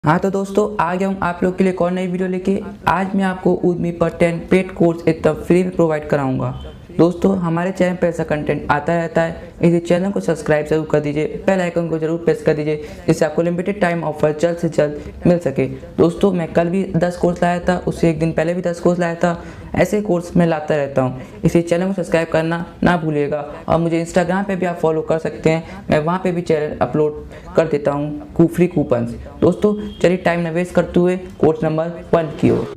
हाँ तो दोस्तों आ गया हूँ आप लोग के लिए एक और नई वीडियो लेके। आज मैं आपको Udemy पर 10 पेड कोर्स एकदम फ्री में प्रोवाइड कराऊंगा। दोस्तों हमारे चैनल पर ऐसा कंटेंट आता रहता है, इस चैनल को सब्सक्राइब जरूर कर दीजिए, बेल आइकन को जरूर प्रेस कर दीजिए जिससे आपको लिमिटेड टाइम ऑफर जल्द से जल्द मिल सके। दोस्तों मैं कल भी 10 कोर्स लाया था, उससे एक दिन पहले भी 10 कोर्स लाया था। ऐसे कोर्स मैं लाता रहता हूँ, इसी चैनल को सब्सक्राइब करना ना भूलिएगा। और मुझे इंस्टाग्राम पे भी आप फॉलो कर सकते हैं, मैं वहाँ पे भी चैनल अपलोड कर देता हूँ फ्री कूपन्स। दोस्तों चलिए टाइम न वेस्ट करते हुए कोर्स नंबर 1 की ओर।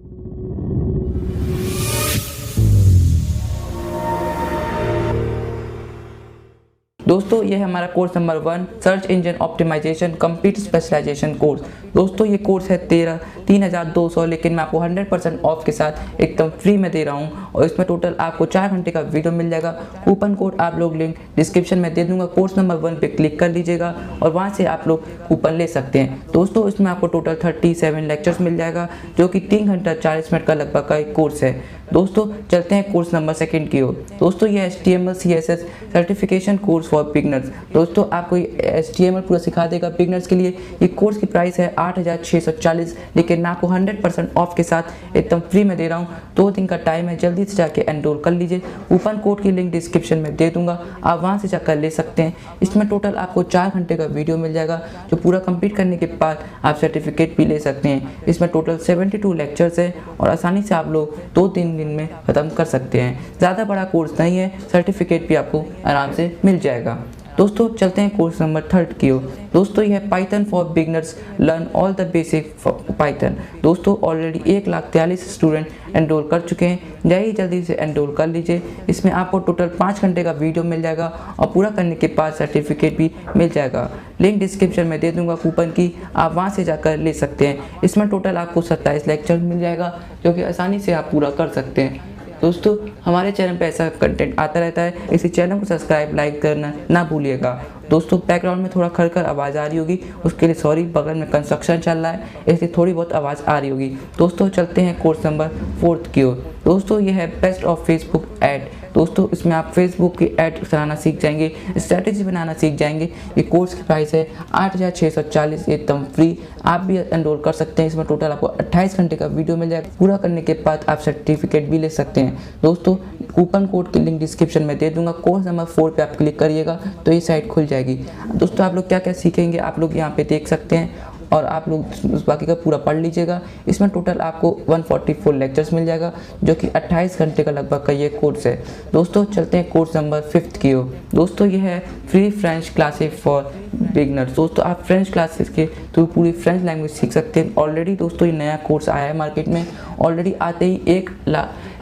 दोस्तों ये है हमारा course number 1 search engine optimisation complete specialisation course. दोस्तों ये कोर्स है 3,200, लेकिन मैं आपको 100% ऑफ के साथ एकदम फ्री में दे रहा हूँ। और इसमें टोटल आपको 4 घंटे का वीडियो मिल जाएगा। कूपन कोड आप लोग लिंक डिस्क्रिप्शन में दे दूंगा। कोर्स नंबर 1 पे क्लिक कर लीजिएगा और वहाँ से आप लोग कूपन ले सकते हैं। दोस्तों इसमें आपको टोटल 37 लेक्चर्स मिल जाएगा, जो कि 3 घंटा 40 मिनट का लगभग का एक कोर्स है। दोस्तों चलते हैं कोर्स नंबर 2 की ओर। दोस्तों ये HTML CSS certification course for beginners. दोस्तों आपको HTML पूरा सिखा देगा बिगनर्स के लिए। ये कोर्स की प्राइस है 8,640, लेकिन मैं आपको 100% ऑफ के साथ एकदम फ्री में दे रहा हूँ। 2 दिन का टाइम है, जल्दी से जाके एनरोल कर लीजिए। कूपन कोड की लिंक डिस्क्रिप्शन में दे दूंगा, आप वहाँ से जाकर ले सकते हैं। इसमें टोटल आपको 4 घंटे का वीडियो मिल जाएगा, जो पूरा कंप्लीट करने के बाद आप सर्टिफिकेट भी ले सकते हैं। इसमें टोटल 72 लेक्चर्स है और आसानी से आप लोग 2-3 दिन में ख़त्म कर सकते हैं। ज़्यादा बड़ा कोर्स नहीं है, सर्टिफिकेट भी आपको आराम से मिल जाएगा। दोस्तों चलते हैं कोर्स नंबर 3 की ओर। दोस्तों यह है Python for beginners learn all the basic Python. दोस्तों ऑलरेडी 1,43,000 स्टूडेंट एनरोल कर चुके हैं, जाइए जल्दी से एनरोल कर लीजिए। इसमें आपको टोटल 5 घंटे का वीडियो मिल जाएगा और पूरा करने के बाद सर्टिफिकेट भी मिल जाएगा। लिंक डिस्क्रिप्शन में दे दूंगा कूपन की, आप वहाँ से जाकर ले सकते हैं। इसमें टोटल आपको 27 लेक्चर मिल जाएगा, जो कि आसानी से आप पूरा कर सकते हैं। दोस्तों हमारे चैनल पे ऐसा कंटेंट आता रहता है, इसी चैनल को सब्सक्राइब लाइक करना ना भूलिएगा। दोस्तों बैकग्राउंड में थोड़ा खड़खड़ आवाज़ आ रही होगी, उसके लिए सॉरी, बगल में कंस्ट्रक्शन चल रहा है इसलिए थोड़ी बहुत आवाज़ आ रही होगी। दोस्तों चलते हैं कोर्स नंबर 4 की ओर। दोस्तों ये है बेस्ट ऑफ फेसबुक ऐड। दोस्तों इसमें आप फेसबुक की ऐड चलाना सीख जाएंगे, स्ट्रैटेजी बनाना सीख जाएंगे। ये कोर्स की प्राइस है 8,640, एकदम फ्री। आप भी एनरोल कर सकते हैं। इसमें टोटल आपको 28 घंटे का वीडियो मिल जाएगा। पूरा करने के बाद आप सर्टिफिकेट भी ले सकते हैं। दोस्तों कूपन कोड की लिंक डिस्क्रिप्शन में दे दूंगा। कोर्स नंबर 4 पे आप क्लिक करिएगा तो ये साइट खुल जाएगी। दोस्तों आप लोग क्या क्या सीखेंगे आप लोग यहाँ पे देख सकते हैं और आप लोग उस बाकी का पूरा पढ़ लीजिएगा। इसमें टोटल आपको 144 लेक्चर्स मिल जाएगा, जो कि 28 घंटे का लगभग का ये कोर्स है। दोस्तों चलते हैं कोर्स नंबर 5 की ओर। दोस्तों ये है free French classes for beginners. दोस्तों आप फ्रेंच क्लासेस के थ्रू पूरी फ्रेंच लैंग्वेज सीख सकते हैं। ऑलरेडी दोस्तों ये नया कोर्स आया है मार्केट में, ऑलरेडी आते ही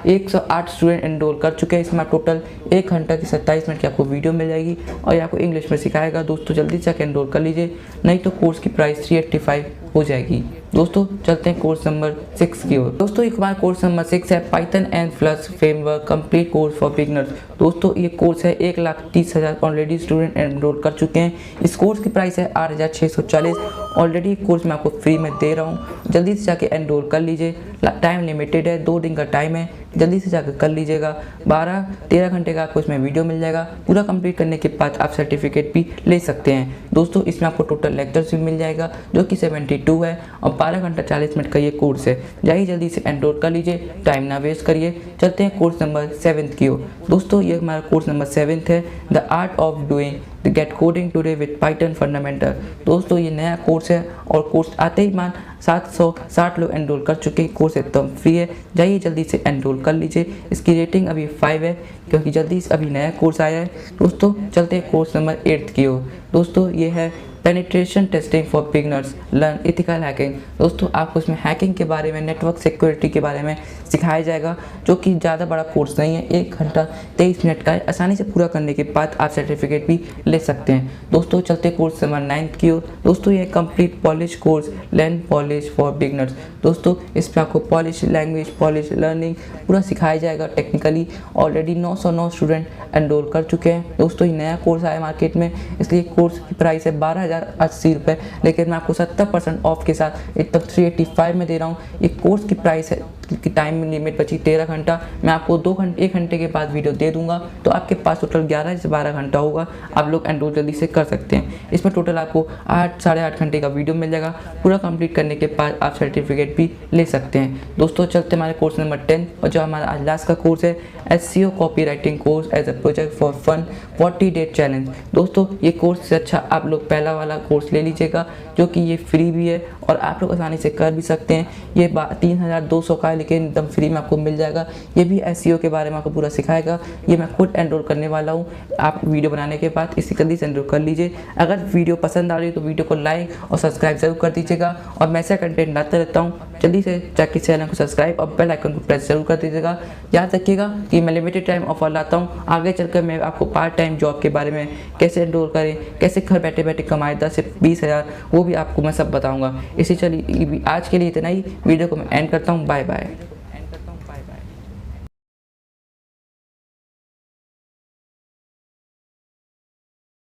108 स्टूडेंट एनरोल कर चुके हैं। इसमें टोटल 1 घंटा की 27 मिनट की आपको वीडियो मिल जाएगी और ये आपको इंग्लिश में सिखाएगा। दोस्तों जल्दी से जाकर एनरोल कर लीजिए, नहीं तो कोर्स की प्राइस 385 हो जाएगी। दोस्तों चलते हैं कोर्स नंबर 6 की ओर। दोस्तों एक हमारा कोर्स नंबर 6 है Python and plus framework complete course for beginners. दोस्तों ये कोर्स है 1,30,000 ऑलरेडी स्टूडेंट एनरोल कर चुके हैं। इस कोर्स की प्राइस है 8,640। ऑलरेडी कोर्स मैं आपको फ्री में दे रहा हूँ, जल्दी से जाके एनरोल कर लीजिए। टाइम लिमिटेड है, 2 दिन का टाइम है, जल्दी से जाकर कर लीजिएगा। 12-13 घंटे का आपको इसमें वीडियो मिल जाएगा। पूरा कंप्लीट करने के बाद आप सर्टिफिकेट भी ले सकते हैं। दोस्तों इसमें आपको टोटल लेक्चर्स भी मिल जाएगा, जो कि 72 है और 12 घंटा 40 मिनट का ये कोर्स है। जाइए जल्दी से एनरोल कर लीजिए, टाइम ना वेस्ट करिए। चलते हैं कोर्स नंबर 7 की ओर। दोस्तों ये हमारा कोर्स नंबर 7 है the art of doing the gate coding today with Python fundamental. दोस्तों ये नया कोर्स है और कोर्स आते ही मान 760 लोग एनरोल कर चुके हैं। कोर्स एकदम फ्री है, जाइए जल्दी से एनरोल कर लीजिए। इसकी रेटिंग अभी 5 है, क्योंकि जल्दी से अभी नया कोर्स आया है। दोस्तों चलते हैं कोर्स नंबर 8 की ओर। दोस्तों ये है penetration testing for beginners learn ethical hacking. दोस्तों आपको इसमें हैकिंग के बारे में, नेटवर्क सिक्योरिटी के बारे में सिखाया जाएगा, जो कि ज़्यादा बड़ा कोर्स नहीं है, 1 घंटा 23 मिनट का है। आसानी से पूरा करने के बाद आप सर्टिफिकेट भी ले सकते हैं। दोस्तों चलते कोर्स नंबर 9 की ओर। दोस्तों ये complete polish course learn polish for beginners. दोस्तों इसमें आपको पॉलिश लैंग्वेज, पॉलिश लर्निंग पूरा सिखाया जाएगा टेक्निकली। ऑलरेडी 909 स्टूडेंट एनरोल कर चुके हैं। दोस्तों ये नया कोर्स आया मार्केट में, इसलिए कोर्स की प्राइस है 12,080 रुपये, लेकिन मैं आपको 70% ऑफ के साथ एकदम 385 में दे रहा हूँ। ये कोर्स की प्राइस है की टाइम लिमिट बची 13 घंटा, मैं आपको 1 घंटे के बाद वीडियो दे दूंगा, तो आपके पास टोटल 11 से 12 घंटा होगा, आप लोग एनरोल जल्दी से कर सकते हैं। इसमें टोटल आपको 8-8.5 घंटे का वीडियो मिल जाएगा। पूरा कंप्लीट करने के बाद आप सर्टिफिकेट भी ले सकते हैं। दोस्तों चलते हमारे कोर्स नंबर 10, और जो हमारा आज लास्ट का कोर्स है SEO copy writing course as a project for fun 40 day challenge. दोस्तों ये कोर्स से अच्छा आप लोग पहला वाला कोर्स ले लीजिएगा, जो कि ये फ्री भी है और आप लोग आसानी से कर भी सकते हैं। ये 3200 का है, लेकिन एकदम फ्री में आपको मिल जाएगा। ये भी SEO के बारे में आपको पूरा सिखाएगा। ये मैं खुद एनरोल करने वाला हूँ। आप वीडियो बनाने के बाद इसी जल्दी से एनरोल कर लीजिए। अगर वीडियो पसंद आ रही है तो वीडियो को लाइक और सब्सक्राइब जरूर कर दीजिएगा, और मैं ऐसा कंटेंट लाता रहता हूँ। जल्दी से जाके चैनल को सब्सक्राइब और बेल आइकन को प्रेस जरूर कर दीजिएगा। याद रखिएगा कि मैं लिमिटेड टाइम ऑफर लाता हूँ। आगे चलकर मैं आपको पार्ट टाइम जॉब के बारे में, कैसे एनरोल करें, कैसे घर बैठे बैठे कमाए 10 से 20 हज़ार, वो भी आपको मैं सब बताऊँगा। इसी चलिए आज के लिए इतना ही। वीडियो को मैं एंड करता हूँ। Bye bye.